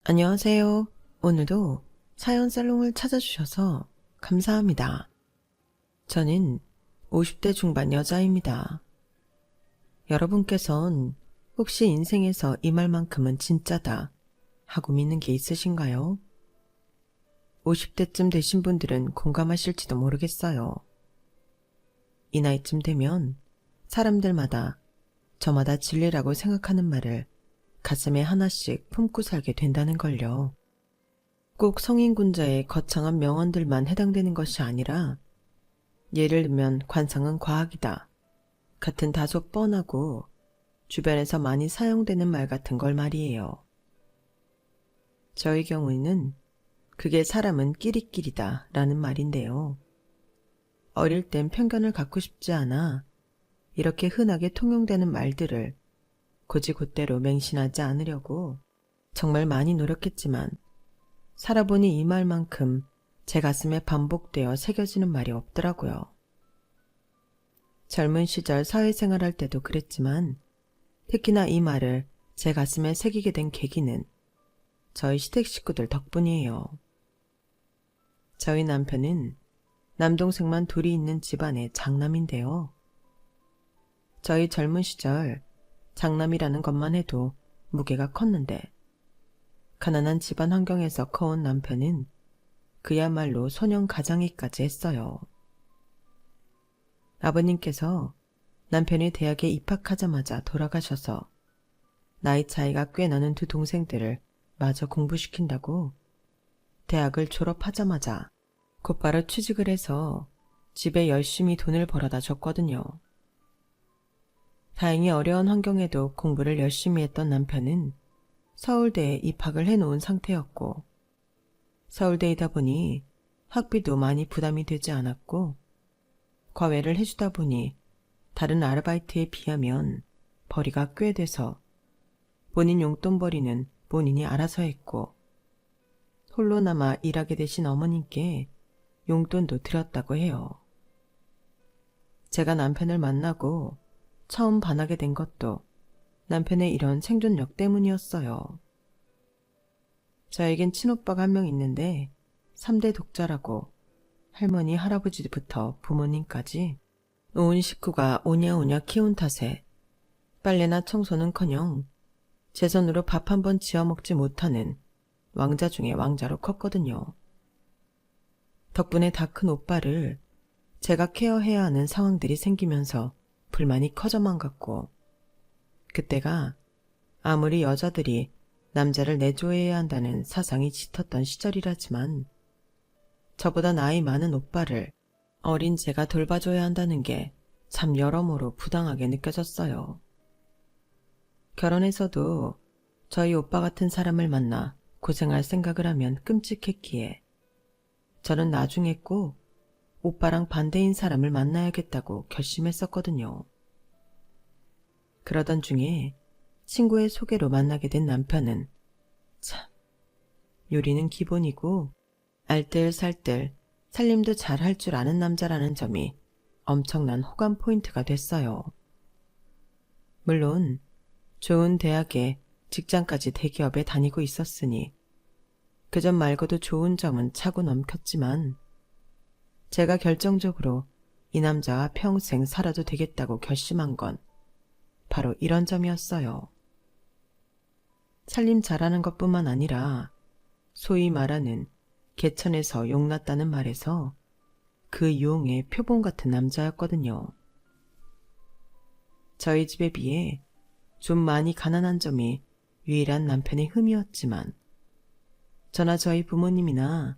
안녕하세요. 오늘도 사연 살롱을 찾아주셔서 감사합니다. 저는 50대 중반 여자입니다. 여러분께선 혹시 인생에서 이 말만큼은 진짜다 하고 믿는 게 있으신가요? 50대쯤 되신 분들은 공감하실지도 모르겠어요. 이 나이쯤 되면 사람들마다 저마다 진리라고 생각하는 말을 가슴에 하나씩 품고 살게 된다는 걸요. 꼭 성인군자의 거창한 명언들만 해당되는 것이 아니라 예를 들면 관상은 과학이다 같은 다소 뻔하고 주변에서 많이 사용되는 말 같은 걸 말이에요. 저의 경우에는 그게 사람은 끼리끼리다 라는 말인데요. 어릴 땐 편견을 갖고 싶지 않아 이렇게 흔하게 통용되는 말들을 곧이곧대로 맹신하지 않으려고 정말 많이 노력했지만 살아보니 이 말만큼 제 가슴에 반복되어 새겨지는 말이 없더라고요. 젊은 시절 사회생활할 때도 그랬지만 특히나 이 말을 제 가슴에 새기게 된 계기는 저희 시댁 식구들 덕분이에요. 저희 남편은 남동생만 둘이 있는 집안의 장남인데요. 저희 젊은 시절 장남이라는 것만 해도 무게가 컸는데 가난한 집안 환경에서 커온 남편은 그야말로 소년 가장이까지 했어요. 아버님께서 남편이 대학에 입학하자마자 돌아가셔서 나이 차이가 꽤 나는 두 동생들을 마저 공부시킨다고 대학을 졸업하자마자 곧바로 취직을 해서 집에 열심히 돈을 벌어다 줬거든요. 다행히 어려운 환경에도 공부를 열심히 했던 남편은 서울대에 입학을 해놓은 상태였고 서울대이다 보니 학비도 많이 부담이 되지 않았고 과외를 해주다 보니 다른 아르바이트에 비하면 벌이가 꽤 돼서 본인 용돈벌이는 본인이 알아서 했고 홀로 남아 일하게 되신 어머님께 용돈도 드렸다고 해요. 제가 남편을 만나고 처음 반하게 된 것도 남편의 이런 생존력 때문이었어요. 저에겐 친오빠가 한 명 있는데 3대 독자라고 할머니, 할아버지부터 부모님까지 온 식구가 오냐오냐 키운 탓에 빨래나 청소는커녕 제 손으로 밥 한 번 지어 먹지 못하는 왕자 중에 왕자로 컸거든요. 덕분에 다 큰 오빠를 제가 케어해야 하는 상황들이 생기면서 불만이 커져만 갔고 그때가 아무리 여자들이 남자를 내조해야 한다는 사상이 짙었던 시절이라지만 저보다 나이 많은 오빠를 어린 제가 돌봐줘야 한다는 게 참 여러모로 부당하게 느껴졌어요. 결혼해서도 저희 오빠 같은 사람을 만나 고생할 생각을 하면 끔찍했기에 저는 나중에 꼭 오빠랑 반대인 사람을 만나야겠다고 결심했었거든요. 그러던 중에 친구의 소개로 만나게 된 남편은 참 요리는 기본이고 알뜰살뜰 살림도 잘 할 줄 아는 남자라는 점이 엄청난 호감 포인트가 됐어요. 물론 좋은 대학에 직장까지 대기업에 다니고 있었으니 그 점 말고도 좋은 점은 차고 넘겼지만 제가 결정적으로 이 남자와 평생 살아도 되겠다고 결심한 건 바로 이런 점이었어요. 살림 잘하는 것뿐만 아니라 소위 말하는 개천에서 용났다는 말에서 그 용의 표본 같은 남자였거든요. 저희 집에 비해 좀 많이 가난한 점이 유일한 남편의 흠이었지만 저나 저희 부모님이나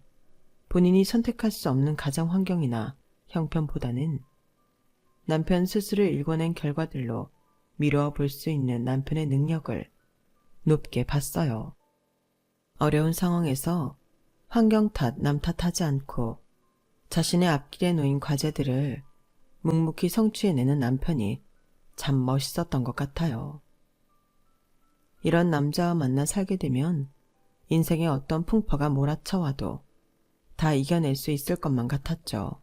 본인이 선택할 수 없는 가정 환경이나 형편보다는 남편 스스로 일궈낸 결과들로 미루어 볼 수 있는 남편의 능력을 높게 봤어요. 어려운 상황에서 환경 탓, 남 탓하지 않고 자신의 앞길에 놓인 과제들을 묵묵히 성취해내는 남편이 참 멋있었던 것 같아요. 이런 남자와 만나 살게 되면 인생의 어떤 풍파가 몰아쳐와도 다 이겨낼 수 있을 것만 같았죠.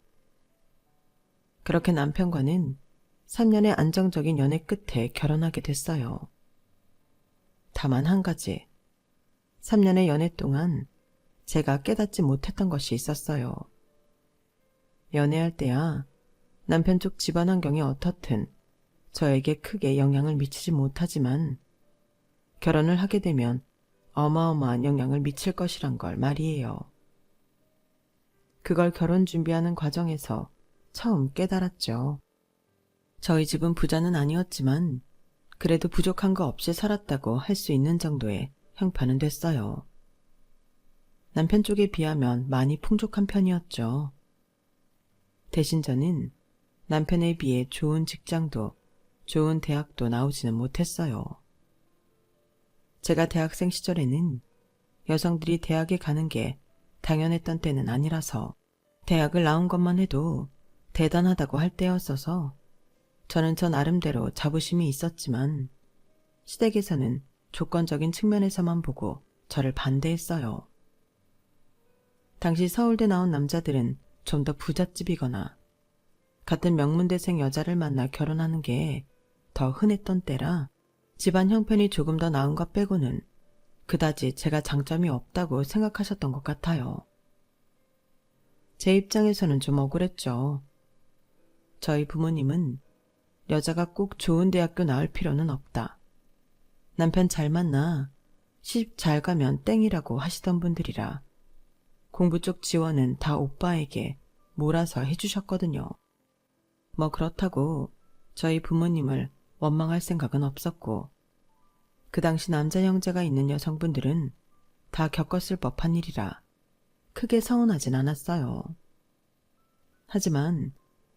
그렇게 남편과는 3년의 안정적인 연애 끝에 결혼하게 됐어요. 다만 한 가지, 3년의 연애 동안 제가 깨닫지 못했던 것이 있었어요. 연애할 때야 남편 쪽 집안 환경이 어떻든 저에게 크게 영향을 미치지 못하지만 결혼을 하게 되면 어마어마한 영향을 미칠 것이란 걸 말이에요. 그걸 결혼 준비하는 과정에서 처음 깨달았죠. 저희 집은 부자는 아니었지만 그래도 부족한 거 없이 살았다고 할 수 있는 정도의 형편은 됐어요. 남편 쪽에 비하면 많이 풍족한 편이었죠. 대신 저는 남편에 비해 좋은 직장도 좋은 대학도 나오지는 못했어요. 제가 대학생 시절에는 여성들이 대학에 가는 게 당연했던 때는 아니라서 대학을 나온 것만 해도 대단하다고 할 때였어서 저는 저 나름대로 자부심이 있었지만 시댁에서는 조건적인 측면에서만 보고 저를 반대했어요. 당시 서울대 나온 남자들은 좀 더 부잣집이거나 같은 명문대생 여자를 만나 결혼하는 게 더 흔했던 때라 집안 형편이 조금 더 나은 것 빼고는 그다지 제가 장점이 없다고 생각하셨던 것 같아요. 제 입장에서는 좀 억울했죠. 저희 부모님은 여자가 꼭 좋은 대학교 나올 필요는 없다. 남편 잘 만나 시집 잘 가면 땡이라고 하시던 분들이라 공부 쪽 지원은 다 오빠에게 몰아서 해주셨거든요. 뭐 그렇다고 저희 부모님을 원망할 생각은 없었고 그 당시 남자 형제가 있는 여성분들은 다 겪었을 법한 일이라 크게 서운하진 않았어요. 하지만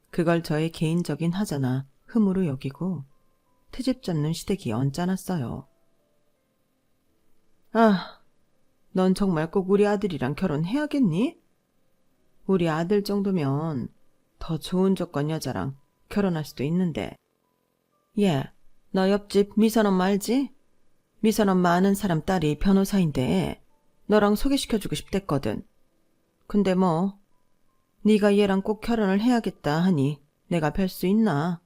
그걸 저의 개인적인 하자나 흠으로 여기고 트집 잡는 시댁이 언짢았어요. 아, 넌 정말 꼭 우리 아들이랑 결혼해야겠니? 우리 아들 정도면 더 좋은 조건 여자랑 결혼할 수도 있는데. 얘, 너 옆집 미선 엄마 알지? 미선 엄마 아는 사람 딸이 변호사인데 너랑 소개시켜주고 싶댔거든. 근데 뭐 네가 얘랑 꼭 결혼을 해야겠다 하니 내가 별 수 있나?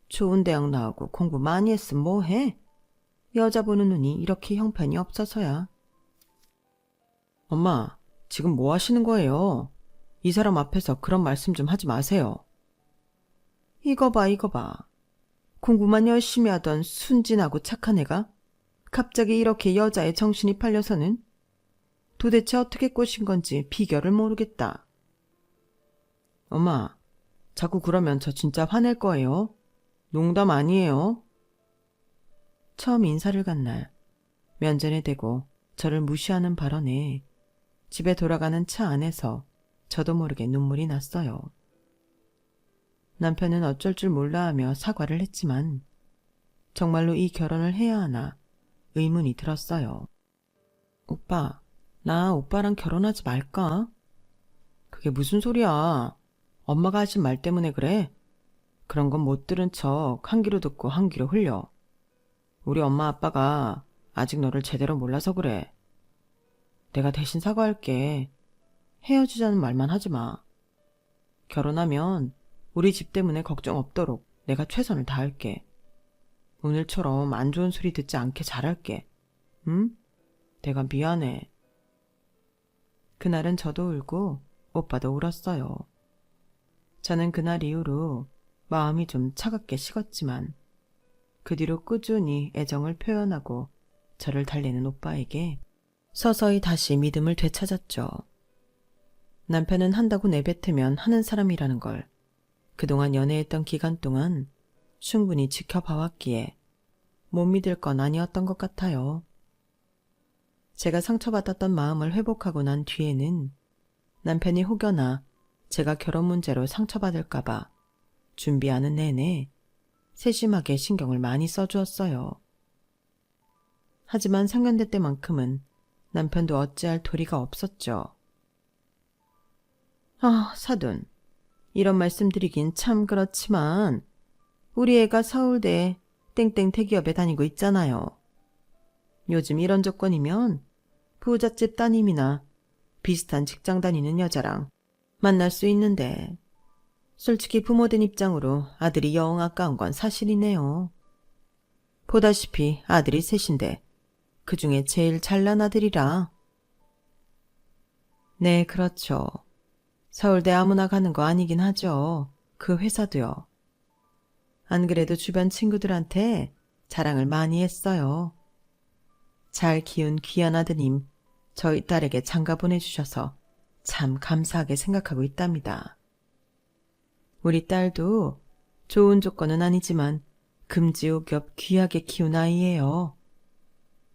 좋은 대학 나오고 공부 많이 했으면 뭐해? 여자 보는 눈이 이렇게 형편이 없어서야. 엄마, 지금 뭐 하시는 거예요? 이 사람 앞에서 그런 말씀 좀 하지 마세요. 이거 봐, 이거 봐. 공부만 열심히 하던 순진하고 착한 애가 갑자기 이렇게 여자의 정신이 팔려서는 도대체 어떻게 꼬신 건지 비결을 모르겠다. 엄마, 자꾸 그러면 저 진짜 화낼 거예요. 농담 아니에요. 처음 인사를 간 날 면전에 대고 저를 무시하는 발언에 집에 돌아가는 차 안에서 저도 모르게 눈물이 났어요. 남편은 어쩔 줄 몰라 하며 사과를 했지만 정말로 이 결혼을 해야 하나 의문이 들었어요. 오빠, 나 오빠랑 결혼하지 말까? 그게 무슨 소리야. 엄마가 하신 말 때문에 그래? 그런 건 못 들은 척 한 귀로 듣고 한 귀로 흘려. 우리 엄마 아빠가 아직 너를 제대로 몰라서 그래. 내가 대신 사과할게. 헤어지자는 말만 하지 마. 결혼하면 우리 집 때문에 걱정 없도록 내가 최선을 다할게. 오늘처럼 안 좋은 소리 듣지 않게 잘할게. 응? 내가 미안해. 그날은 저도 울고 오빠도 울었어요. 저는 그날 이후로 마음이 좀 차갑게 식었지만 그 뒤로 꾸준히 애정을 표현하고 저를 달래는 오빠에게 서서히 다시 믿음을 되찾았죠. 남편은 한다고 내뱉으면 하는 사람이라는 걸 그동안 연애했던 기간 동안 충분히 지켜봐왔기에 못 믿을 건 아니었던 것 같아요. 제가 상처받았던 마음을 회복하고 난 뒤에는 남편이 혹여나 제가 결혼 문제로 상처받을까봐 준비하는 내내 세심하게 신경을 많이 써주었어요. 하지만 상견례 때만큼은 남편도 어찌할 도리가 없었죠. 아, 사돈. 이런 말씀 드리긴 참 그렇지만 우리 애가 서울대 땡땡 대기업에 다니고 있잖아요. 요즘 이런 조건이면 부잣집 따님이나 비슷한 직장 다니는 여자랑 만날 수 있는데 솔직히 부모된 입장으로 아들이 영 아까운 건 사실이네요. 보다시피 아들이 셋인데 그 중에 제일 잘난 아들이라. 네, 그렇죠. 서울대 아무나 가는 거 아니긴 하죠. 그 회사도요. 안 그래도 주변 친구들한테 자랑을 많이 했어요. 잘 키운 귀한 아드님, 저희 딸에게 장가 보내주셔서 참 감사하게 생각하고 있답니다. 우리 딸도 좋은 조건은 아니지만 금지옥엽 귀하게 키운 아이예요.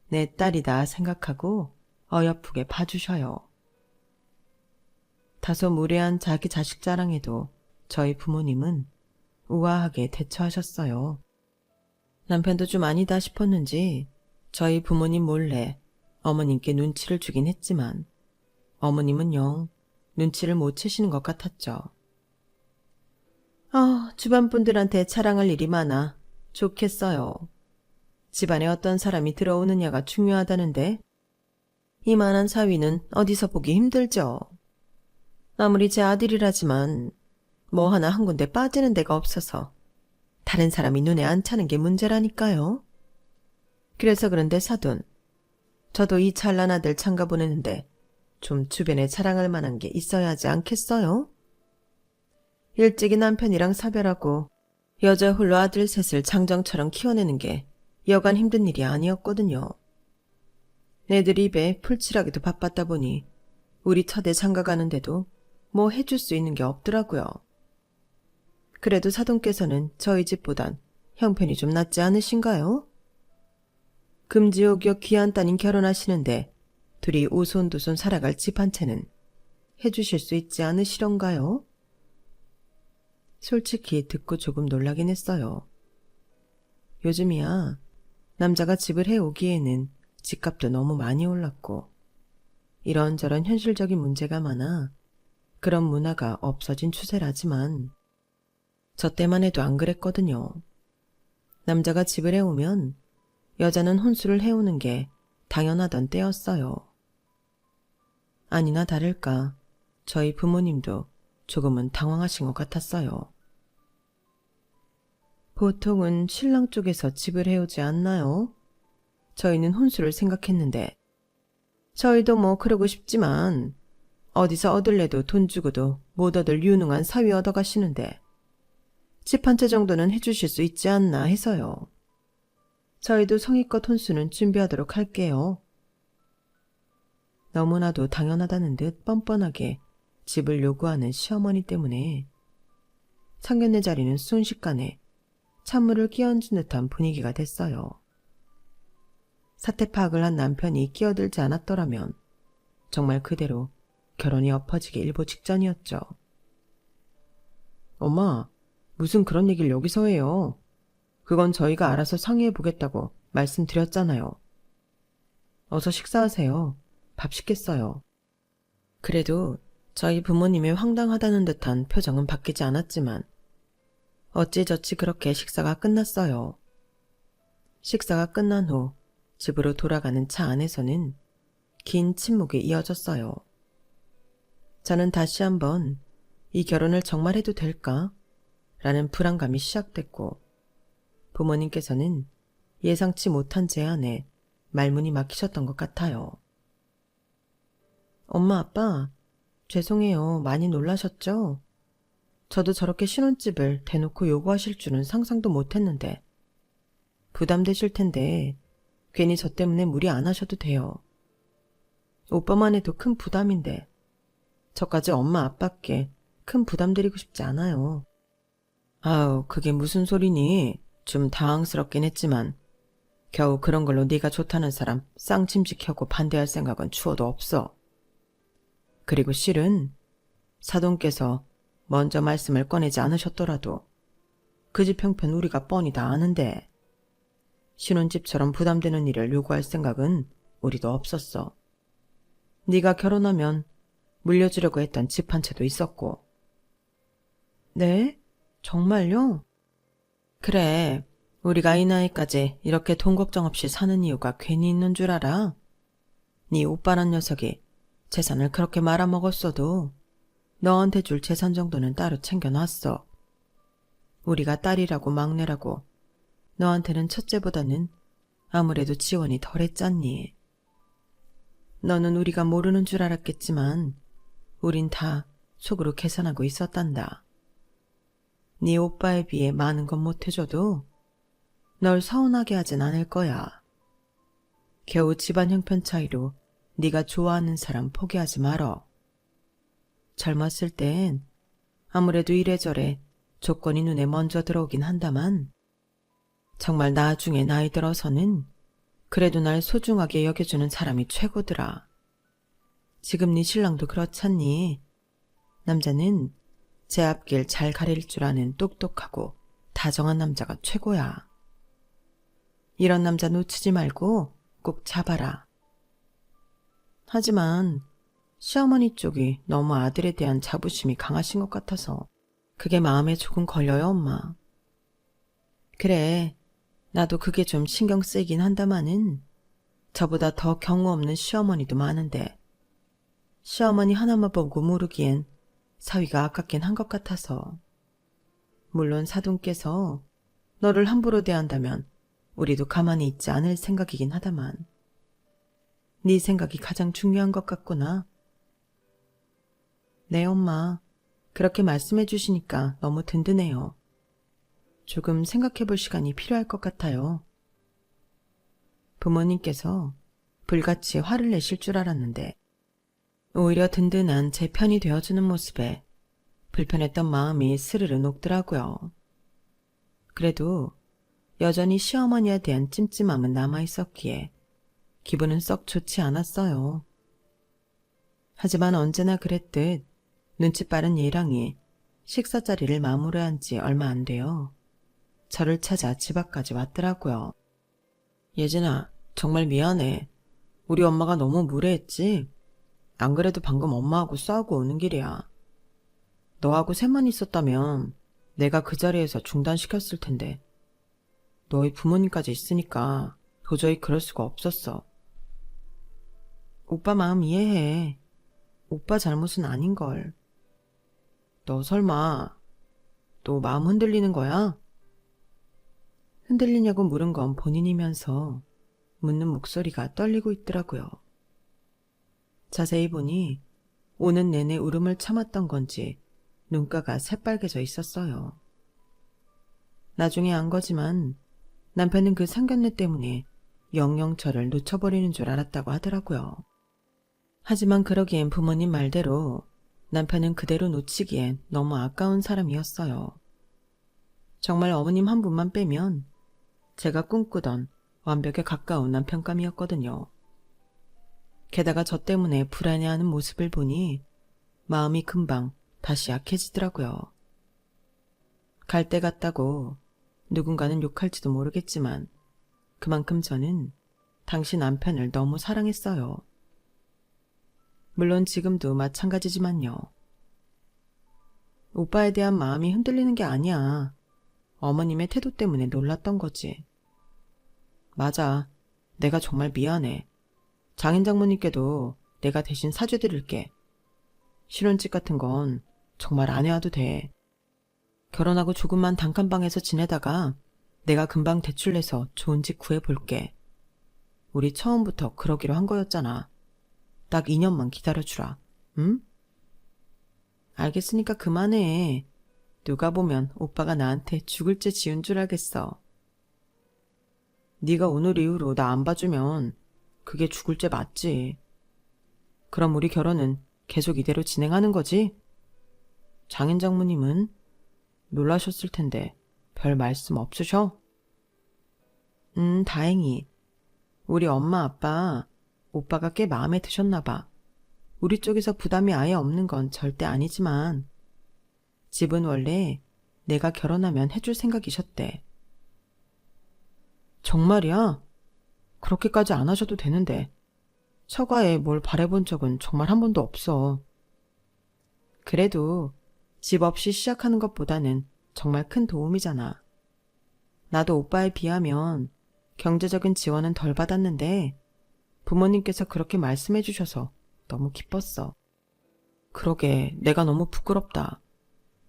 내 딸이다 생각하고 어여쁘게 봐주셔요. 다소 무례한 자기 자식 자랑에도 저희 부모님은 우아하게 대처하셨어요. 남편도 좀 아니다 싶었는지 저희 부모님 몰래 어머님께 눈치를 주긴 했지만 어머님은 영 눈치를 못 채시는 것 같았죠. 주변 분들한테 자랑할 일이 많아 좋겠어요. 집안에 어떤 사람이 들어오느냐가 중요하다는데 이만한 사위는 어디서 보기 힘들죠. 아무리 제 아들이라지만 뭐 하나 한 군데 빠지는 데가 없어서 다른 사람이 눈에 안 차는 게 문제라니까요. 그래서 그런데 사돈, 저도 이 잘난 아들 장가 보내는데 좀 주변에 자랑할 만한 게 있어야 하지 않겠어요? 일찍이 남편이랑 사별하고 여자 홀로 아들 셋을 장정처럼 키워내는 게 여간 힘든 일이 아니었거든요. 애들 입에 풀칠하기도 바빴다 보니 우리 터대 장가 가는데도 뭐 해줄 수 있는 게 없더라고요. 그래도 사돈께서는 저희 집보단 형편이 좀 낫지 않으신가요? 금지옥역 귀한 따님 결혼하시는데 둘이 오손도손 살아갈 집 한 채는 해주실 수 있지 않으시던가요? 솔직히 듣고 조금 놀라긴 했어요. 요즘이야 남자가 집을 해오기에는 집값도 너무 많이 올랐고 이런저런 현실적인 문제가 많아 그런 문화가 없어진 추세라지만 저 때만 해도 안 그랬거든요. 남자가 집을 해오면 여자는 혼수를 해오는 게 당연하던 때였어요. 아니나 다를까 저희 부모님도 조금은 당황하신 것 같았어요. 보통은 신랑 쪽에서 집을 해오지 않나요? 저희는 혼수를 생각했는데 저희도 뭐 그러고 싶지만 어디서 얻을래도 돈 주고도 못 얻을 유능한 사위 얻어가시는데 집 한 채 정도는 해주실 수 있지 않나 해서요. 저희도 성의껏 혼수는 준비하도록 할게요. 너무나도 당연하다는 듯 뻔뻔하게 집을 요구하는 시어머니 때문에 상견례 자리는 순식간에 찬물을 끼얹은 듯한 분위기가 됐어요. 사태 파악을 한 남편이 끼어들지 않았더라면 정말 그대로 결혼이 엎어지기 일보 직전이었죠. 엄마, 무슨 그런 얘기를 여기서 해요. 그건 저희가 알아서 상의해보겠다고 말씀드렸잖아요. 어서 식사하세요. 밥 시켰어요. 그래도 저희 부모님의 황당하다는 듯한 표정은 바뀌지 않았지만 어찌저찌 그렇게 식사가 끝났어요. 식사가 끝난 후 집으로 돌아가는 차 안에서는 긴 침묵이 이어졌어요. 저는 다시 한번 이 결혼을 정말 해도 될까? 라는 불안감이 시작됐고 부모님께서는 예상치 못한 제안에 말문이 막히셨던 것 같아요. 엄마, 아빠, 죄송해요. 많이 놀라셨죠? 저도 저렇게 신혼집을 대놓고 요구하실 줄은 상상도 못했는데 부담되실 텐데 괜히 저 때문에 무리 안 하셔도 돼요. 오빠만 해도 큰 부담인데 저까지 엄마 아빠께 큰 부담 드리고 싶지 않아요. 아우, 그게 무슨 소리니? 좀 당황스럽긴 했지만 겨우 그런 걸로 네가 좋다는 사람 쌍침식하고 반대할 생각은 추워도 없어. 그리고 실은 사돈께서 먼저 말씀을 꺼내지 않으셨더라도 그 집 형편 우리가 뻔히 다 아는데 신혼집처럼 부담되는 일을 요구할 생각은 우리도 없었어. 네가 결혼하면 물려주려고 했던 집 한 채도 있었고. 네? 정말요? 그래, 우리가 이 나이까지 이렇게 돈 걱정 없이 사는 이유가 괜히 있는 줄 알아? 네 오빠란 녀석이 재산을 그렇게 말아먹었어도 너한테 줄 재산 정도는 따로 챙겨놨어. 우리가 딸이라고 막내라고 너한테는 첫째보다는 아무래도 지원이 덜했잖니. 너는 우리가 모르는 줄 알았겠지만 우린 다 속으로 계산하고 있었단다. 네 오빠에 비해 많은 건 못해줘도 널 서운하게 하진 않을 거야. 겨우 집안 형편 차이로 네가 좋아하는 사람 포기하지 말어. 젊었을 땐 아무래도 이래저래 조건이 눈에 먼저 들어오긴 한다만 정말 나중에 나이 들어서는 그래도 날 소중하게 여겨주는 사람이 최고더라. 지금 네 신랑도 그렇잖니. 남자는 제 앞길 잘 가릴 줄 아는 똑똑하고 다정한 남자가 최고야. 이런 남자 놓치지 말고 꼭 잡아라. 하지만 시어머니 쪽이 너무 아들에 대한 자부심이 강하신 것 같아서 그게 마음에 조금 걸려요, 엄마. 그래, 나도 그게 좀 신경 쓰이긴 한다마는 저보다 더 경우 없는 시어머니도 많은데 시어머니 하나만 보고 모르기엔 사위가 아깝긴 한 것 같아서. 물론 사돈께서 너를 함부로 대한다면 우리도 가만히 있지 않을 생각이긴 하다만 네 생각이 가장 중요한 것 같구나. 네, 엄마. 그렇게 말씀해 주시니까 너무 든든해요. 조금 생각해 볼 시간이 필요할 것 같아요. 부모님께서 불같이 화를 내실 줄 알았는데 오히려 든든한 제 편이 되어주는 모습에 불편했던 마음이 스르르 녹더라고요. 그래도 여전히 시어머니에 대한 찜찜함은 남아있었기에 기분은 썩 좋지 않았어요. 하지만 언제나 그랬듯 눈치 빠른 예랑이 식사 자리를 마무리한 지 얼마 안 돼요. 저를 찾아 집 앞까지 왔더라고요. 예진아, 정말 미안해. 우리 엄마가 너무 무례했지? 안 그래도 방금 엄마하고 싸우고 오는 길이야. 너하고 셋만 있었다면 내가 그 자리에서 중단시켰을 텐데 너희 부모님까지 있으니까 도저히 그럴 수가 없었어. 오빠 마음 이해해. 오빠 잘못은 아닌걸. 너 설마 또 마음 흔들리는 거야? 흔들리냐고 물은 건 본인이면서 묻는 목소리가 떨리고 있더라고요. 자세히 보니 오는 내내 울음을 참았던 건지 눈가가 새빨개져 있었어요. 나중에 안 거지만 남편은 그 상견례 때문에 영영 저를 놓쳐버리는 줄 알았다고 하더라고요. 하지만 그러기엔 부모님 말대로 남편은 그대로 놓치기엔 너무 아까운 사람이었어요. 정말 어머님 한 분만 빼면 제가 꿈꾸던 완벽에 가까운 남편감이었거든요. 게다가 저 때문에 불안해하는 모습을 보니 마음이 금방 다시 약해지더라고요. 갈 때 같다고 누군가는 욕할지도 모르겠지만 그만큼 저는 당시 남편을 너무 사랑했어요. 물론 지금도 마찬가지지만요. 오빠에 대한 마음이 흔들리는 게 아니야. 어머님의 태도 때문에 놀랐던 거지. 맞아. 내가 정말 미안해. 장인 장모님께도 내가 대신 사죄드릴게. 신혼집 같은 건 정말 안 해와도 돼. 결혼하고 조금만 단칸방에서 지내다가 내가 금방 대출 내서 좋은 집 구해볼게. 우리 처음부터 그러기로 한 거였잖아. 딱 2년만 기다려주라. 응? 알겠으니까 그만해. 누가 보면 오빠가 나한테 죽을 죄 지은 줄 알겠어. 네가 오늘 이후로 나 안 봐주면 그게 죽을 죄 맞지. 그럼 우리 결혼은 계속 이대로 진행하는 거지? 장인 장모님은 놀라셨을 텐데 별 말씀 없으셔? 다행히. 우리 엄마 아빠 오빠가 꽤 마음에 드셨나 봐. 우리 쪽에서 부담이 아예 없는 건 절대 아니지만 집은 원래 내가 결혼하면 해줄 생각이셨대. 정말이야? 그렇게까지 안 하셔도 되는데 처가에 뭘 바라본 적은 정말 한 번도 없어. 그래도 집 없이 시작하는 것보다는 정말 큰 도움이잖아. 나도 오빠에 비하면 경제적인 지원은 덜 받았는데 부모님께서 그렇게 말씀해 주셔서 너무 기뻤어. 그러게 내가 너무 부끄럽다.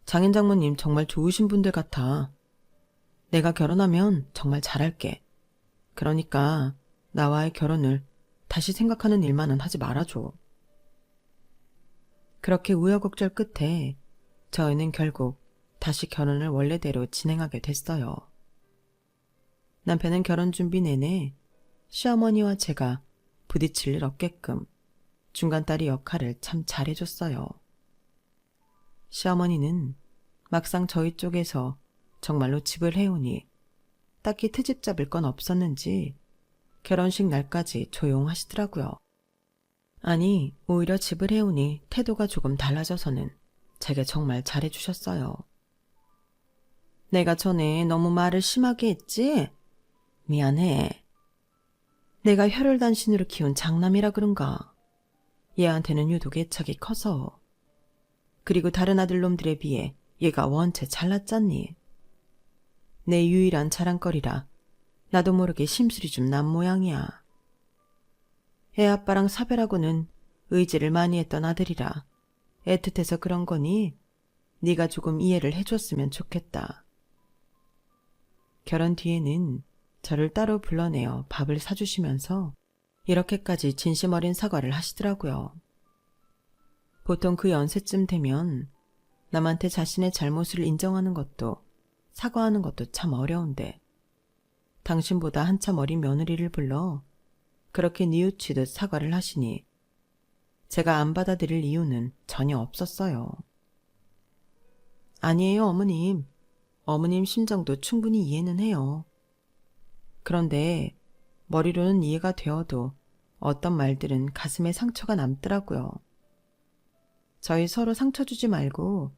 장인 장모님 정말 좋으신 분들 같아. 내가 결혼하면 정말 잘할게. 그러니까 나와의 결혼을 다시 생각하는 일만은 하지 말아줘. 그렇게 우여곡절 끝에 저희는 결국 다시 결혼을 원래대로 진행하게 됐어요. 남편은 결혼 준비 내내 시어머니와 제가 부딪힐 일 없게끔 중간딸이 역할을 참 잘해줬어요. 시어머니는 막상 저희 쪽에서 정말로 집을 해오니 딱히 트집 잡을 건 없었는지 결혼식 날까지 조용하시더라고요. 아니, 오히려 집을 해오니 태도가 조금 달라져서는 제게 정말 잘해주셨어요. 내가 전에 너무 말을 심하게 했지? 미안해. 내가 혈혈단신으로 키운 장남이라 그런가. 얘한테는 유독 애착이 커서. 그리고 다른 아들놈들에 비해 얘가 원체 잘났잖니. 내 유일한 자랑거리라 나도 모르게 심술이 좀 난 모양이야. 애 아빠랑 사별하고는 의지를 많이 했던 아들이라 애틋해서 그런 거니 네가 조금 이해를 해줬으면 좋겠다. 결혼 뒤에는 저를 따로 불러내어 밥을 사주시면서 이렇게까지 진심 어린 사과를 하시더라고요. 보통 그 연세쯤 되면 남한테 자신의 잘못을 인정하는 것도 사과하는 것도 참 어려운데 당신보다 한참 어린 며느리를 불러 그렇게 뉘우치듯 사과를 하시니 제가 안 받아들일 이유는 전혀 없었어요. 아니에요, 어머님. 어머님 심정도 충분히 이해는 해요. 그런데 머리로는 이해가 되어도 어떤 말들은 가슴에 상처가 남더라고요. 저희 서로 상처 주지 말고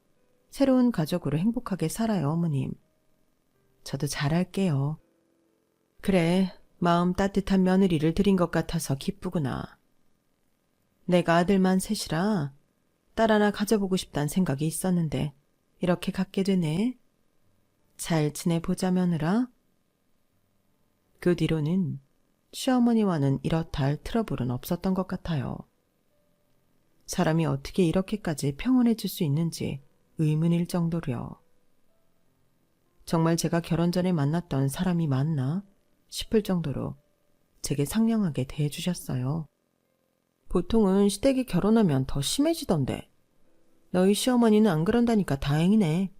새로운 가족으로 행복하게 살아요, 어머님. 저도 잘할게요. 그래, 마음 따뜻한 며느리를 들인 것 같아서 기쁘구나. 내가 아들만 셋이라 딸 하나 가져보고 싶다는 생각이 있었는데 이렇게 갖게 되네. 잘 지내보자, 며느라. 그 뒤로는 시어머니와는 이렇다 할 트러블은 없었던 것 같아요. 사람이 어떻게 이렇게까지 평온해질 수 있는지 의문일 정도로요. 정말 제가 결혼 전에 만났던 사람이 맞나 싶을 정도로 제게 상냥하게 대해주셨어요. 보통은 시댁이 결혼하면 더 심해지던데 너희 시어머니는 안 그런다니까 다행이네.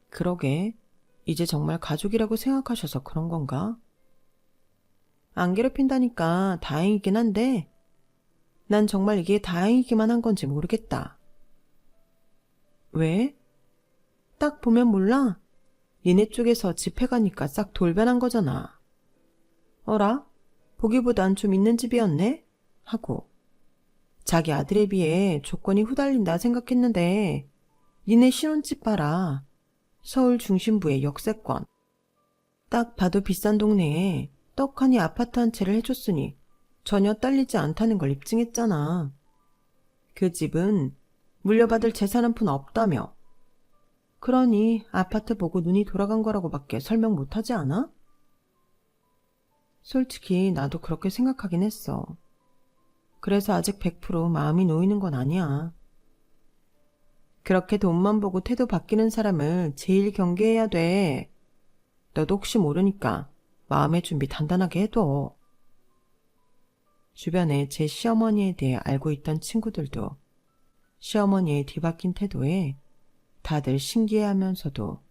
그러게, 이제 정말 가족이라고 생각하셔서 그런 건가? 안 괴롭힌다니까 다행이긴 한데 난 정말 이게 다행이기만 한 건지 모르겠다. 왜? 딱 보면 몰라? 니네 쪽에서 집회 가니까 싹 돌변한 거잖아. 어라? 보기보단 좀 있는 집이었네? 하고 자기 아들에 비해 조건이 후달린다 생각했는데 니네 신혼집 봐라. 서울 중심부의 역세권. 딱 봐도 비싼 동네에 떡하니 아파트 한 채를 해줬으니 전혀 딸리지 않다는 걸 입증했잖아. 그 집은 물려받을 재산 한 푼 없다며. 그러니 아파트 보고 눈이 돌아간 거라고밖에 설명 못하지 않아? 솔직히 나도 그렇게 생각하긴 했어. 그래서 아직 100% 마음이 놓이는 건 아니야. 그렇게 돈만 보고 태도 바뀌는 사람을 제일 경계해야 돼. 너도 혹시 모르니까 마음의 준비 단단하게 해둬. 주변에 제 시어머니에 대해 알고 있던 친구들도 시어머니의 뒤바뀐 태도에 다들 신기해하면서도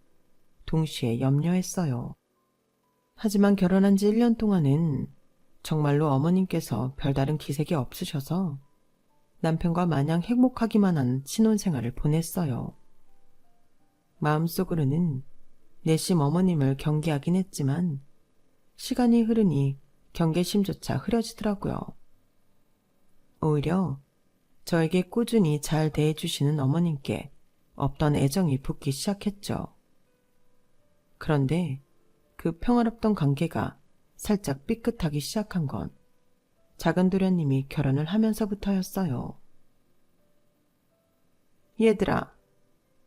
동시에 염려했어요. 하지만 결혼한 지 1년 동안은 정말로 어머님께서 별다른 기색이 없으셔서 남편과 마냥 행복하기만 한 신혼생활을 보냈어요. 마음속으로는 내심 어머님을 경계하긴 했지만 시간이 흐르니 경계심조차 흐려지더라고요. 오히려 저에게 꾸준히 잘 대해주시는 어머님께 없던 애정이 붙기 시작했죠. 그런데 그 평화롭던 관계가 살짝 삐끗하기 시작한 건 작은 도련님이 결혼을 하면서부터였어요. 얘들아,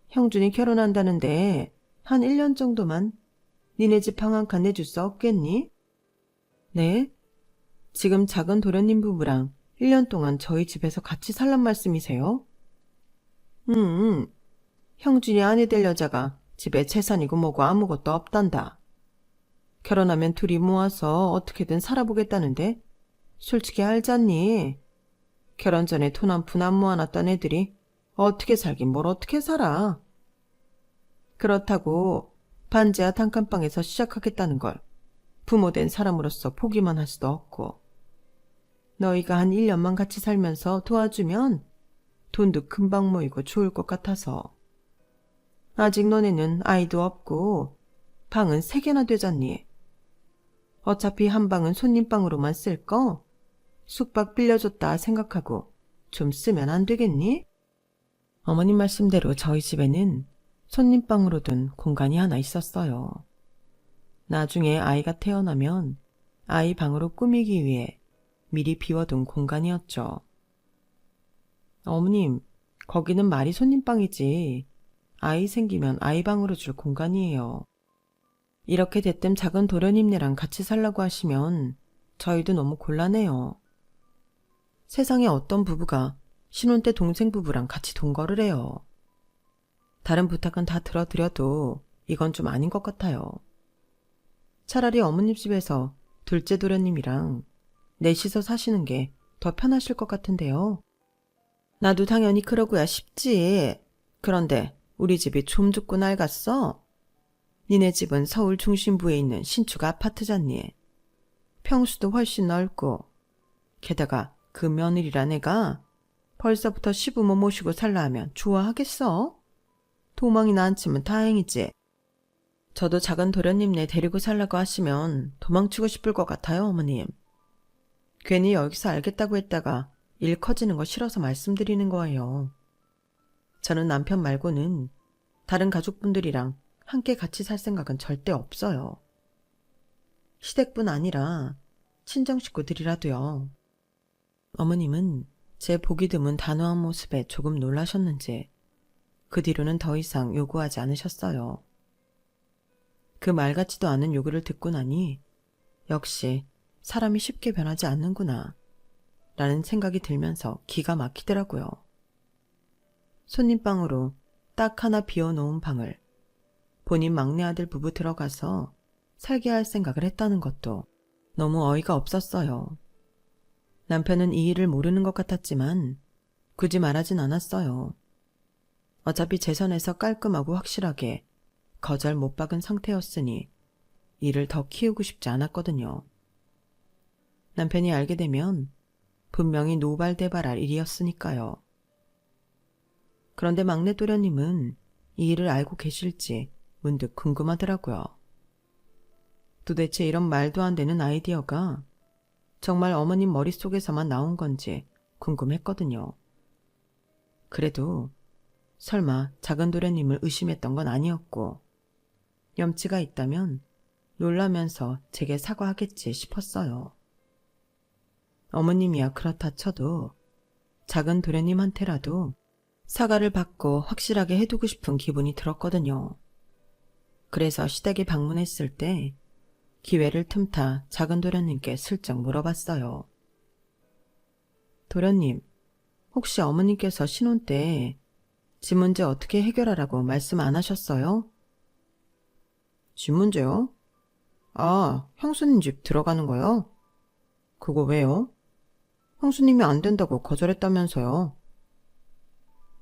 형준이 결혼한다는데 한 1년 정도만 니네 집 방한칸 내줄 수 없겠니? 네? 지금 작은 도련님 부부랑 1년 동안 저희 집에서 같이 살란 말씀이세요? 형준이 아내 될 여자가 집에 재산이고 뭐고 아무것도 없단다. 결혼하면 둘이 모아서 어떻게든 살아보겠다는데 솔직히 알잖니. 결혼 전에 돈 한 푼 안 모아놨던 애들이 어떻게 살긴 뭘 어떻게 살아. 그렇다고 반지하 단칸방에서 시작하겠다는 걸 부모 된 사람으로서 포기만 할 수도 없고, 너희가 한 1년만 같이 살면서 도와주면 돈도 금방 모이고 좋을 것 같아서. 아직 너네는 아이도 없고 방은 3개나 되잖니. 어차피 한 방은 손님방으로만 쓸 거 숙박 빌려줬다 생각하고 좀 쓰면 안 되겠니? 어머님 말씀대로 저희 집에는 손님방으로 둔 공간이 하나 있었어요. 나중에 아이가 태어나면 아이 방으로 꾸미기 위해 미리 비워둔 공간이었죠. 어머님, 거기는 말이 손님방이지 아이 생기면 아이 방으로 줄 공간이에요. 이렇게 대뜸 작은 도련님네랑 같이 살라고 하시면 저희도 너무 곤란해요. 세상에 어떤 부부가 신혼 때 동생 부부랑 같이 동거를 해요. 다른 부탁은 다 들어드려도 이건 좀 아닌 것 같아요. 차라리 어머님 집에서 둘째 도련님이랑 넷이서 사시는 게 더 편하실 것 같은데요. 나도 당연히 그러고야 싶지. 그런데 우리 집이 좀 좁고 낡았어. 니네 집은 서울 중심부에 있는 신축 아파트잖니. 평수도 훨씬 넓고, 게다가 그 며느리란 애가 벌써부터 시부모 모시고 살라 하면 좋아하겠어? 도망이나 안 치면 다행이지. 저도 작은 도련님네 데리고 살라고 하시면 도망치고 싶을 것 같아요, 어머님. 괜히 여기서 알겠다고 했다가 일 커지는 거 싫어서 말씀드리는 거예요. 저는 남편 말고는 다른 가족분들이랑 함께 같이 살 생각은 절대 없어요. 시댁뿐 아니라 친정 식구들이라도요. 어머님은 제 보기 드문 단호한 모습에 조금 놀라셨는지 그 뒤로는 더 이상 요구하지 않으셨어요. 그 말 같지도 않은 요구를 듣고 나니 역시 사람이 쉽게 변하지 않는구나 라는 생각이 들면서 기가 막히더라고요. 손님방으로 딱 하나 비워놓은 방을 본인 막내 아들 부부 들어가서 살게 할 생각을 했다는 것도 너무 어이가 없었어요. 남편은 이 일을 모르는 것 같았지만 굳이 말하진 않았어요. 어차피 제 선에서 깔끔하고 확실하게 거절 못 박은 상태였으니 일을 더 키우고 싶지 않았거든요. 남편이 알게 되면 분명히 노발대발할 일이었으니까요. 그런데 막내 도련님은 이 일을 알고 계실지 문득 궁금하더라고요. 도대체 이런 말도 안 되는 아이디어가 정말 어머님 머릿속에서만 나온 건지 궁금했거든요. 그래도 설마 작은 도련님을 의심했던 건 아니었고 염치가 있다면 놀라면서 제게 사과하겠지 싶었어요. 어머님이야 그렇다 쳐도 작은 도련님한테라도 사과를 받고 확실하게 해두고 싶은 기분이 들었거든요. 그래서 시댁에 방문했을 때 기회를 틈타 작은 도련님께 슬쩍 물어봤어요. 도련님, 혹시 어머님께서 신혼 때 집 문제 어떻게 해결하라고 말씀 안 하셨어요? 집 문제요? 아, 형수님 집 들어가는 거요? 그거 왜요? 형수님이 안 된다고 거절했다면서요.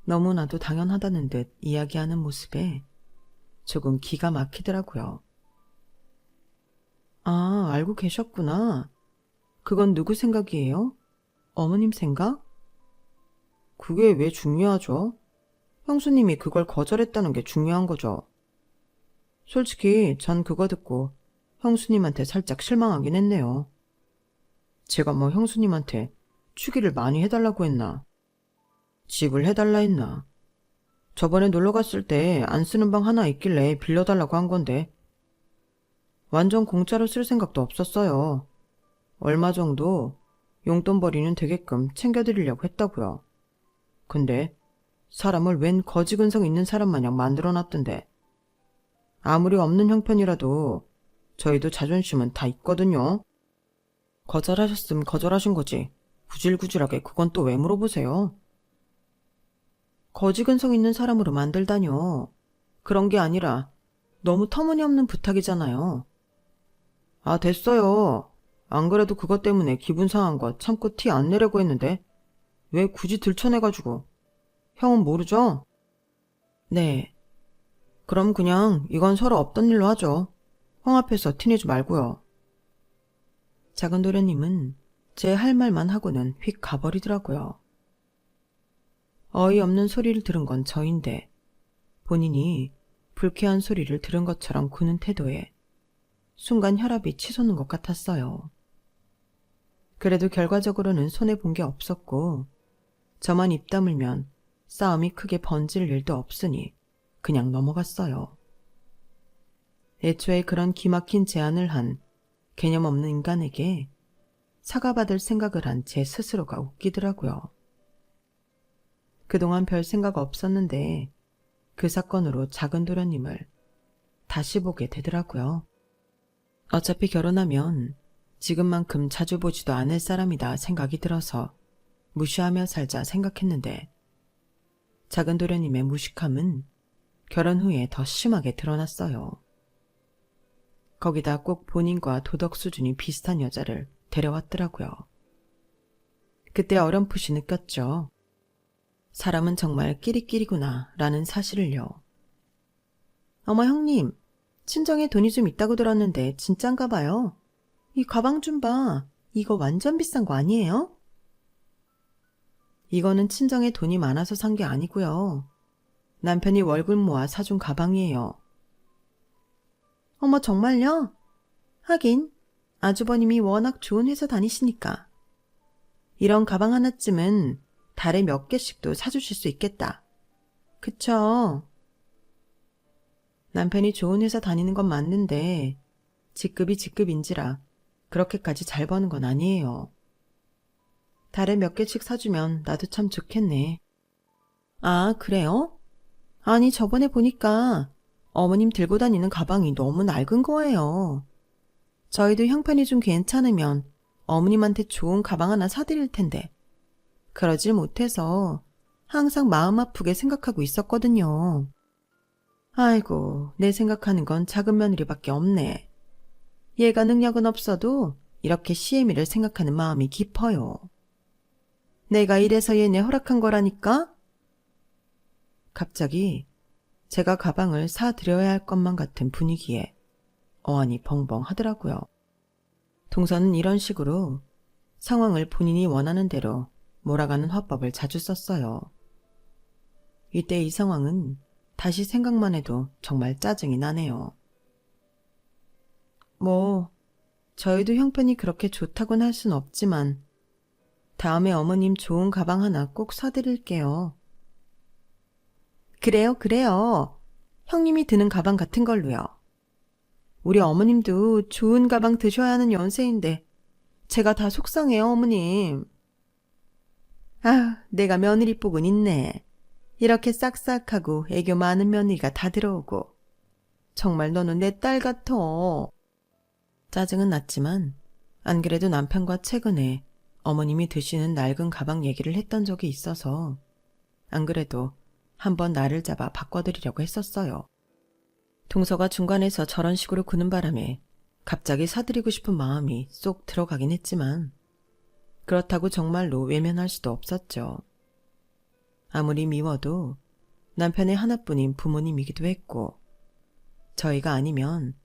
너무나도 당연하다는 듯 이야기하는 모습에 조금 기가 막히더라고요. 아, 알고 계셨구나. 그건 누구 생각이에요? 어머님 생각? 그게 왜 중요하죠? 형수님이 그걸 거절했다는 게 중요한 거죠. 솔직히 전 그거 듣고 형수님한테 살짝 실망하긴 했네요. 제가 뭐 형수님한테 축의를 많이 해달라고 했나? 집을 해달라 했나? 저번에 놀러 갔을 때 안 쓰는 방 하나 있길래 빌려달라고 한 건데 완전 공짜로 쓸 생각도 없었어요. 얼마 정도 용돈벌이는 되게끔 챙겨드리려고 했다고요. 근데 사람을 웬 거지근성 있는 사람 마냥 만들어놨던데 아무리 없는 형편이라도 저희도 자존심은 다 있거든요. 거절하셨으면 거절하신 거지. 구질구질하게 그건 또 왜 물어보세요? 거지근성 있는 사람으로 만들다뇨. 그런 게 아니라 너무 터무니없는 부탁이잖아요. 아, 됐어요. 안 그래도 그것 때문에 기분 상한 거 참고 티 안 내려고 했는데 왜 굳이 들춰내가지고. 형은 모르죠? 네. 그럼 그냥 이건 서로 없던 일로 하죠. 형 앞에서 티내지 말고요. 작은 도련님은 제 할 말만 하고는 휙 가버리더라고요. 어이없는 소리를 들은 건 저인데 본인이 불쾌한 소리를 들은 것처럼 구는 태도에 순간 혈압이 치솟는 것 같았어요. 그래도 결과적으로는 손해본 게 없었고 저만 입 다물면 싸움이 크게 번질 일도 없으니 그냥 넘어갔어요. 애초에 그런 기막힌 제안을 한 개념 없는 인간에게 사과받을 생각을 한 제 스스로가 웃기더라고요. 그동안 별 생각 없었는데 그 사건으로 작은 도련님을 다시 보게 되더라고요. 어차피 결혼하면 지금만큼 자주 보지도 않을 사람이다 생각이 들어서 무시하며 살자 생각했는데 작은 도련님의 무식함은 결혼 후에 더 심하게 드러났어요. 거기다 꼭 본인과 도덕 수준이 비슷한 여자를 데려왔더라고요. 그때 어렴풋이 느꼈죠. 사람은 정말 끼리끼리구나 라는 사실을요. 어머 형님, 친정에 돈이 좀 있다고 들었는데 진짠가 봐요. 이 가방 좀 봐. 이거 완전 비싼 거 아니에요? 이거는 친정에 돈이 많아서 산 게 아니고요. 남편이 월급 모아 사준 가방이에요. 어머 정말요? 하긴 아주버님이 워낙 좋은 회사 다니시니까. 이런 가방 하나쯤은 달에 몇 개씩도 사주실 수 있겠다. 그쵸? 남편이 좋은 회사 다니는 건 맞는데 직급이 직급인지라 그렇게까지 잘 버는 건 아니에요. 달에 몇 개씩 사주면 나도 참 좋겠네. 아, 그래요? 아니, 저번에 보니까 어머님 들고 다니는 가방이 너무 낡은 거예요. 저희도 형편이 좀 괜찮으면 어머님한테 좋은 가방 하나 사드릴 텐데 그러질 못해서 항상 마음 아프게 생각하고 있었거든요. 아이고, 내 생각하는 건 작은 며느리밖에 없네. 얘가 능력은 없어도 이렇게 시애미를 생각하는 마음이 깊어요. 내가 이래서 얘네 허락한 거라니까? 갑자기 제가 가방을 사드려야 할 것만 같은 분위기에 어안이 벙벙 하더라고요. 동서는 이런 식으로 상황을 본인이 원하는 대로 몰아가는 화법을 자주 썼어요. 이때 이 상황은 다시 생각만 해도 정말 짜증이 나네요. 저희도 형편이 그렇게 좋다고는 할 순 없지만 다음에 어머님 좋은 가방 하나 꼭 사드릴게요. 그래요, 그래요. 형님이 드는 가방 같은 걸로요. 우리 어머님도 좋은 가방 드셔야 하는 연세인데 제가 다 속상해요, 어머님. 아, 내가 며느리 복은 있네. 이렇게 싹싹하고 애교 많은 며느리가 다 들어오고. 정말 너는 내 딸 같아. 짜증은 났지만 안 그래도 남편과 최근에 어머님이 드시는 낡은 가방 얘기를 했던 적이 있어서 안 그래도 한번 나를 잡아 바꿔드리려고 했었어요. 동서가 중간에서 저런 식으로 구는 바람에 갑자기 사드리고 싶은 마음이 쏙 들어가긴 했지만 그렇다고 정말로 외면할 수도 없었죠. 아무리 미워도 남편의 하나뿐인 부모님이기도 했고 저희가 아니면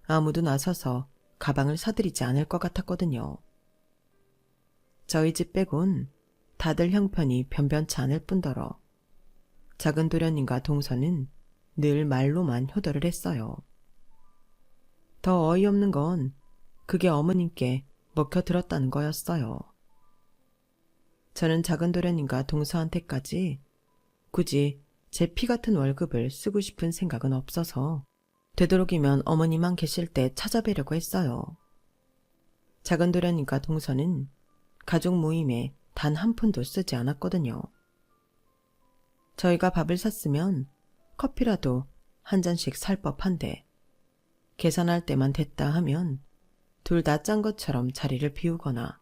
아무도 나서서 가방을 사드리지 않을 것 같았거든요. 저희 집 빼곤 다들 형편이 변변치 않을 뿐더러 작은 도련님과 동서는 늘 말로만 효도를 했어요. 더 어이없는 건 그게 어머님께 먹혀들었다는 거였어요. 저는 작은 도련님과 동서한테까지 굳이 제 피 같은 월급을 쓰고 싶은 생각은 없어서 되도록이면 어머니만 계실 때 찾아뵈려고 했어요. 작은 도련님과 동서는 가족 모임에 단 한 푼도 쓰지 않았거든요. 저희가 밥을 샀으면 커피라도 한 잔씩 살 법한데 계산할 때만 됐다 하면 둘 다 짠 것처럼 자리를 비우거나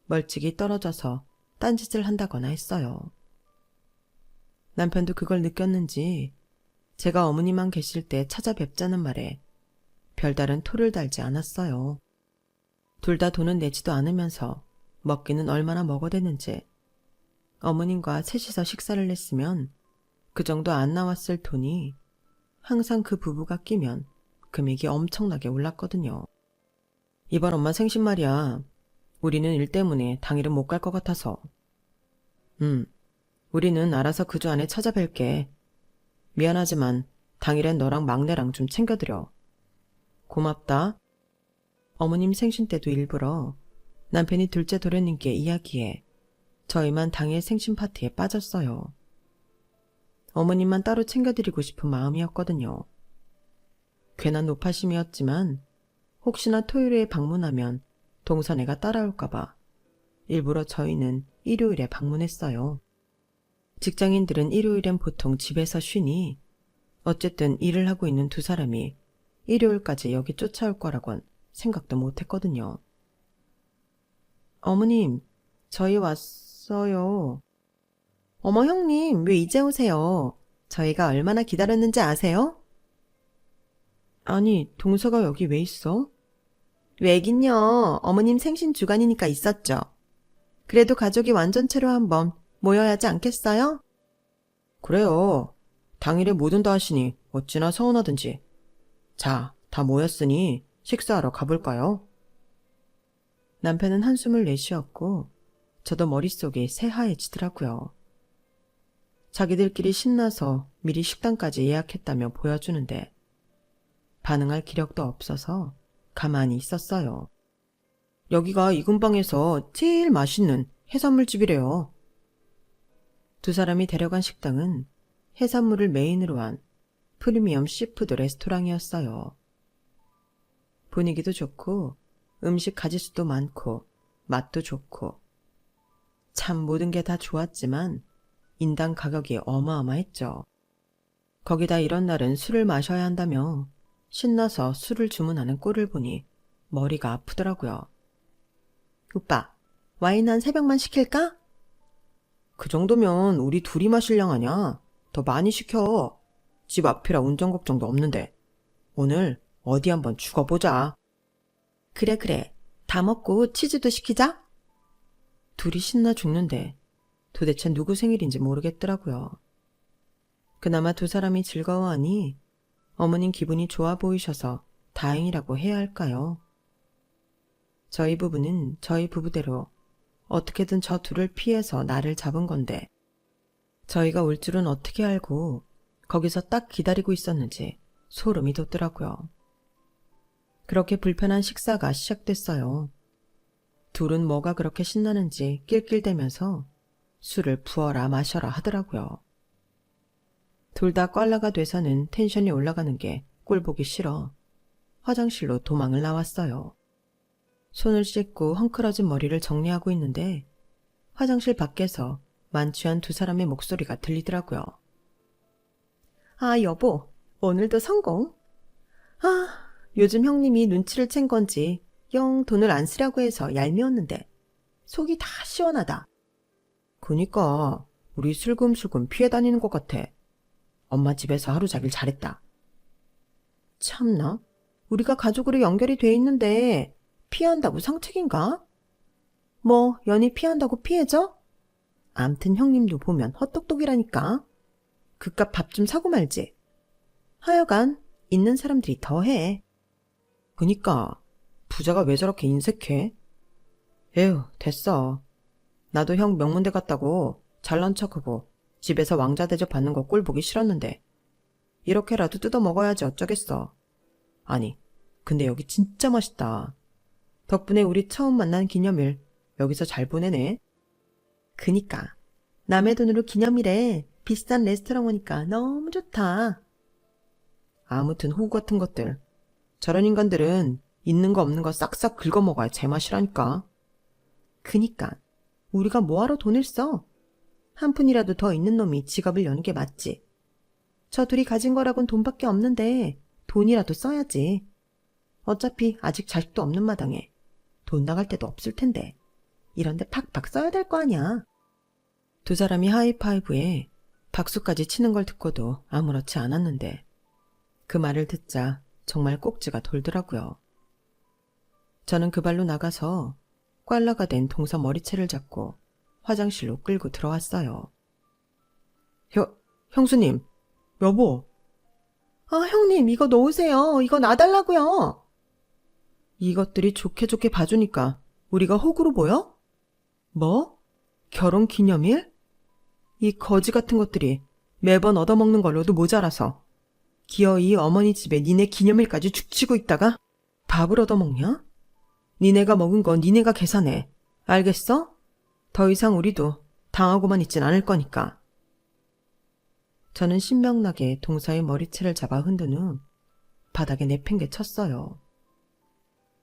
멀찍이 떨어져서 딴짓을 한다거나 했어요. 남편도 그걸 느꼈는지 제가 어머니만 계실 때 찾아뵙자는 말에 별다른 토를 달지 않았어요. 둘 다 돈은 내지도 않으면서 먹기는 얼마나 먹어대는지. 어머님과 셋이서 식사를 했으면 그 정도 안 나왔을 돈이 항상 그 부부가 끼면 금액이 엄청나게 올랐거든요. 이번 엄마 생신 말이야. 우리는 일 때문에 당일은 못 갈 것 같아서. 우리는 알아서 그 주 안에 찾아뵐게. 미안하지만 당일엔 너랑 막내랑 좀 챙겨드려. 고맙다. 어머님 생신 때도 일부러 남편이 둘째 도련님께 이야기해 저희만 당일 생신 파티에 빠졌어요. 어머님만 따로 챙겨드리고 싶은 마음이었거든요. 괜한 노파심이었지만 혹시나 토요일에 방문하면 동선애가 따라올까봐 일부러 저희는 일요일에 방문했어요. 직장인들은 일요일엔 보통 집에서 쉬니 어쨌든 일을 하고 있는 두 사람이 일요일까지 여기 쫓아올 거라곤 생각도 못했거든요. 어머님, 저희 왔어요. 어머 형님, 왜 이제 오세요? 저희가 얼마나 기다렸는지 아세요? 아니, 동서가 여기 왜 있어? 왜긴요. 어머님 생신 주간이니까 있었죠. 그래도 가족이 완전체로 한번 모여야 하지 않겠어요? 그래요. 당일에 못 온다 하시니 어찌나 서운하든지. 자, 다 모였으니 식사하러 가볼까요? 남편은 한숨을 내쉬었고 저도 머릿속이 새하얘지더라고요. 자기들끼리 신나서 미리 식당까지 예약했다며 보여주는데 반응할 기력도 없어서 가만히 있었어요. 여기가 이 근방에서 제일 맛있는 해산물집이래요. 두 사람이 데려간 식당은 해산물을 메인으로 한 프리미엄 시푸드 레스토랑이었어요. 분위기도 좋고 음식 가짓수도 많고 맛도 좋고 참 모든 게 다 좋았지만 인당 가격이 어마어마했죠. 거기다 이런 날은 술을 마셔야 한다며 신나서 술을 주문하는 꼴을 보니 머리가 아프더라고요. 오빠, 와인 한 3병만 시킬까? 그 정도면 우리 둘이 마실 양 아냐? 더 많이 시켜. 집 앞이라 운전 걱정도 없는데. 오늘 어디 한번 죽어보자. 그래. 다 먹고 치즈도 시키자. 둘이 신나 죽는데 도대체 누구 생일인지 모르겠더라고요. 그나마 두 사람이 즐거워하니 어머님 기분이 좋아 보이셔서 다행이라고 해야 할까요? 저희 부부는 저희 부부대로 어떻게든 저 둘을 피해서 나를 잡은 건데 저희가 올 줄은 어떻게 알고 거기서 딱 기다리고 있었는지 소름이 돋더라고요. 그렇게 불편한 식사가 시작됐어요. 둘은 뭐가 그렇게 신나는지 낄낄대면서 술을 부어라 마셔라 하더라고요. 둘 다 꽐라가 돼서는 텐션이 올라가는 게 꼴보기 싫어 화장실로 도망을 나왔어요. 손을 씻고 헝클어진 머리를 정리하고 있는데 화장실 밖에서 만취한 두 사람의 목소리가 들리더라고요. 아, 여보, 오늘도 성공? 아, 요즘 형님이 눈치를 챈 건지 영 돈을 안 쓰려고 해서 얄미웠는데 속이 다 시원하다. 그니까 우리 슬금슬금 피해 다니는 것 같아. 엄마 집에서 하루 자길 잘했다. 참나, 우리가 가족으로 연결이 돼 있는데 피한다고 상책인가? 뭐 연이 피한다고 피해져? 암튼 형님도 보면 헛똑똑이라니까. 그깟 밥 좀 사고 말지. 하여간 있는 사람들이 더해. 그니까 부자가 왜 저렇게 인색해? 에휴, 됐어. 나도 형 명문대 갔다고 잘난 척하고 집에서 왕자 대접 받는 거 꼴 보기 싫었는데 이렇게라도 뜯어 먹어야지 어쩌겠어. 아니, 근데 여기 진짜 맛있다. 덕분에 우리 처음 만난 기념일 여기서 잘 보내네. 그니까 남의 돈으로 기념일에 비싼 레스토랑 오니까 너무 좋다. 아무튼 호구 같은 것들. 저런 인간들은 있는 거 없는 거 싹싹 긁어먹어야 제맛이라니까. 그니까 우리가 뭐하러 돈을 써? 한 푼이라도 더 있는 놈이 지갑을 여는 게 맞지. 저 둘이 가진 거라곤 돈밖에 없는데 돈이라도 써야지. 어차피 아직 자식도 없는 마당에 돈 나갈 데도 없을 텐데 이런데 팍팍 써야 될 거 아니야. 두 사람이 하이파이브에 박수까지 치는 걸 듣고도 아무렇지 않았는데 그 말을 듣자 정말 꼭지가 돌더라고요. 저는 그 발로 나가서 꽐라가 된 동서 머리채를 잡고 화장실로 끌고 들어왔어요. 형수님, 여보. 아, 형님, 이거 놓으세요. 이거 놔달라고요. 이것들이 좋게 좋게 봐주니까 우리가 호구로 보여? 뭐? 결혼기념일? 이 거지 같은 것들이 매번 얻어먹는 걸로도 모자라서 기어이 어머니 집에 니네 기념일까지 죽치고 있다가 밥을 얻어먹냐? 니네가 먹은 건 니네가 계산해. 알겠어? 더 이상 우리도 당하고만 있진 않을 거니까. 저는 신명나게 동서의 머리채를 잡아 흔든 후 바닥에 내팽개 쳤어요.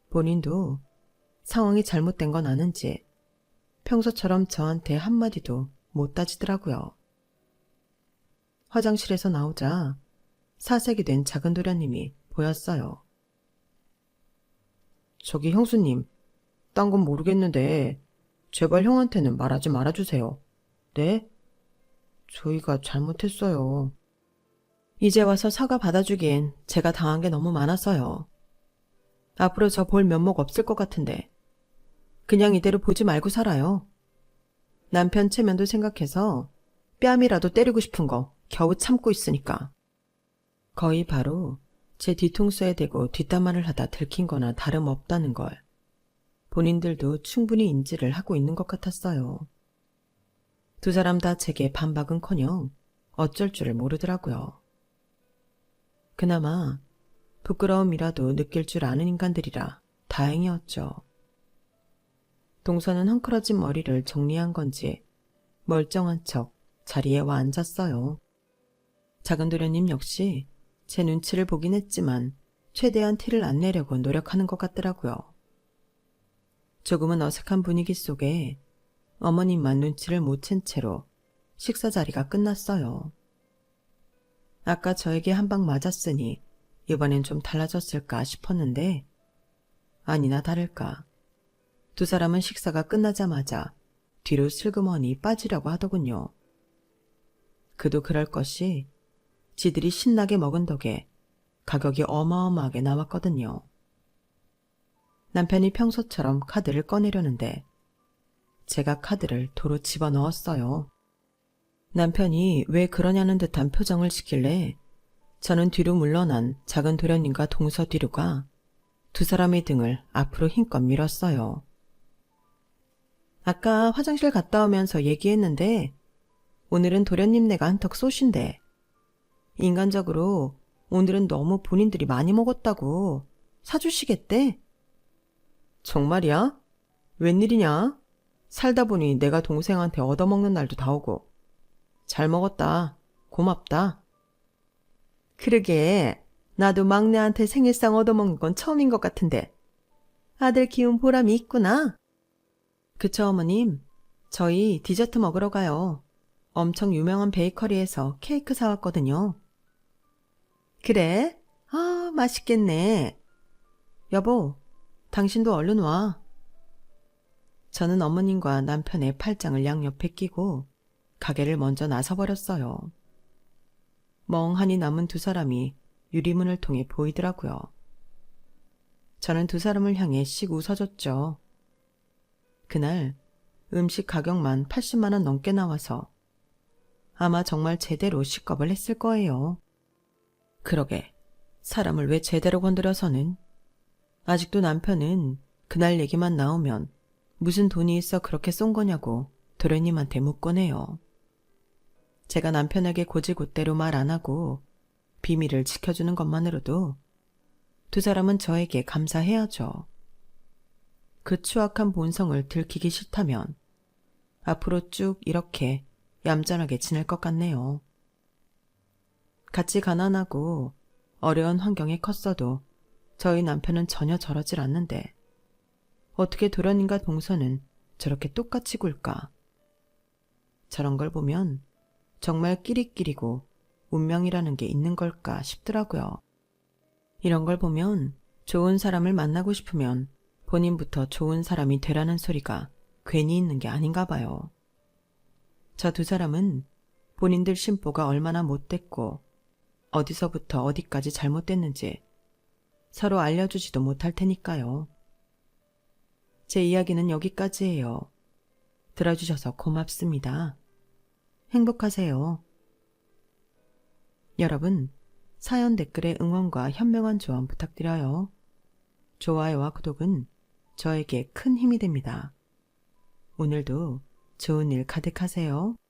본인도 상황이 잘못된 건 아는지 평소처럼 저한테 한마디도 못 따지더라고요. 화장실에서 나오자 사색이 된 작은 도련님이 보였어요. 저기 형수님, 딴 건 모르겠는데 제발 형한테는 말하지 말아주세요. 네? 저희가 잘못했어요. 이제 와서 사과 받아주기엔 제가 당한 게 너무 많았어요. 앞으로 저 볼 면목 없을 것 같은데 그냥 이대로 보지 말고 살아요. 남편 체면도 생각해서 뺨이라도 때리고 싶은 거 겨우 참고 있으니까. 거의 바로 제 뒤통수에 대고 뒷담화를 하다 들킨 거나 다름없다는 걸 본인들도 충분히 인지를 하고 있는 것 같았어요. 두 사람 다 제게 반박은커녕 어쩔 줄을 모르더라고요. 그나마 부끄러움이라도 느낄 줄 아는 인간들이라 다행이었죠. 동서는 헝클어진 머리를 정리한 건지 멀쩡한 척 자리에 와 앉았어요. 작은 도련님 역시 제 눈치를 보긴 했지만 최대한 티를 안 내려고 노력하는 것 같더라고요. 조금은 어색한 분위기 속에 어머님만 눈치를 못 챈 채로 식사 자리가 끝났어요. 아까 저에게 한 방 맞았으니 이번엔 좀 달라졌을까 싶었는데 아니나 다를까 두 사람은 식사가 끝나자마자 뒤로 슬그머니 빠지려고 하더군요. 그도 그럴 것이 지들이 신나게 먹은 덕에 가격이 어마어마하게 나왔거든요. 남편이 평소처럼 카드를 꺼내려는데 제가 카드를 도로 집어넣었어요. 남편이 왜 그러냐는 듯한 표정을 짓길래 저는 뒤로 물러난 작은 도련님과 동서 뒤로가 두 사람의 등을 앞으로 힘껏 밀었어요. 아까 화장실 갔다 오면서 얘기했는데 오늘은 도련님네가 한턱 쏘신대. 인간적으로 오늘은 너무 본인들이 많이 먹었다고 사주시겠대. 정말이야? 웬일이냐? 살다 보니 내가 동생한테 얻어먹는 날도 다 오고. 잘 먹었다. 고맙다. 그러게 나도 막내한테 생일상 얻어먹는 건 처음인 것 같은데 아들 키운 보람이 있구나. 그쵸 어머님, 저희 디저트 먹으러 가요. 엄청 유명한 베이커리에서 케이크 사왔거든요. 그래? 아, 맛있겠네. 여보, 당신도 얼른 와. 저는 어머님과 남편의 팔짱을 양옆에 끼고 가게를 먼저 나서버렸어요. 멍하니 남은 두 사람이 유리문을 통해 보이더라고요. 저는 두 사람을 향해 씩 웃어줬죠. 그날 음식 가격만 80만 원 넘게 나와서 아마 정말 제대로 식겁을 했을 거예요. 그러게 사람을 왜 제대로 건드려서는. 아직도 남편은 그날 얘기만 나오면 무슨 돈이 있어 그렇게 쏜 거냐고 도련님한테 묻곤 해요. 제가 남편에게 곧이곧대로 말 안 하고 비밀을 지켜주는 것만으로도 두 사람은 저에게 감사해야죠. 그 추악한 본성을 들키기 싫다면 앞으로 쭉 이렇게 얌전하게 지낼 것 같네요. 같이 가난하고 어려운 환경에 컸어도 저희 남편은 전혀 저러질 않는데 어떻게 도련님과 동서는 저렇게 똑같이 굴까? 저런 걸 보면 정말 끼리끼리고 운명이라는 게 있는 걸까 싶더라고요. 이런 걸 보면 좋은 사람을 만나고 싶으면 본인부터 좋은 사람이 되라는 소리가 괜히 있는 게 아닌가 봐요. 저 두 사람은 본인들 심보가 얼마나 못됐고 어디서부터 어디까지 잘못됐는지 서로 알려주지도 못할 테니까요. 제 이야기는 여기까지예요. 들어주셔서 고맙습니다. 행복하세요. 여러분, 사연 댓글에 응원과 현명한 조언 부탁드려요. 좋아요와 구독은 저에게 큰 힘이 됩니다. 오늘도 좋은 일 가득하세요.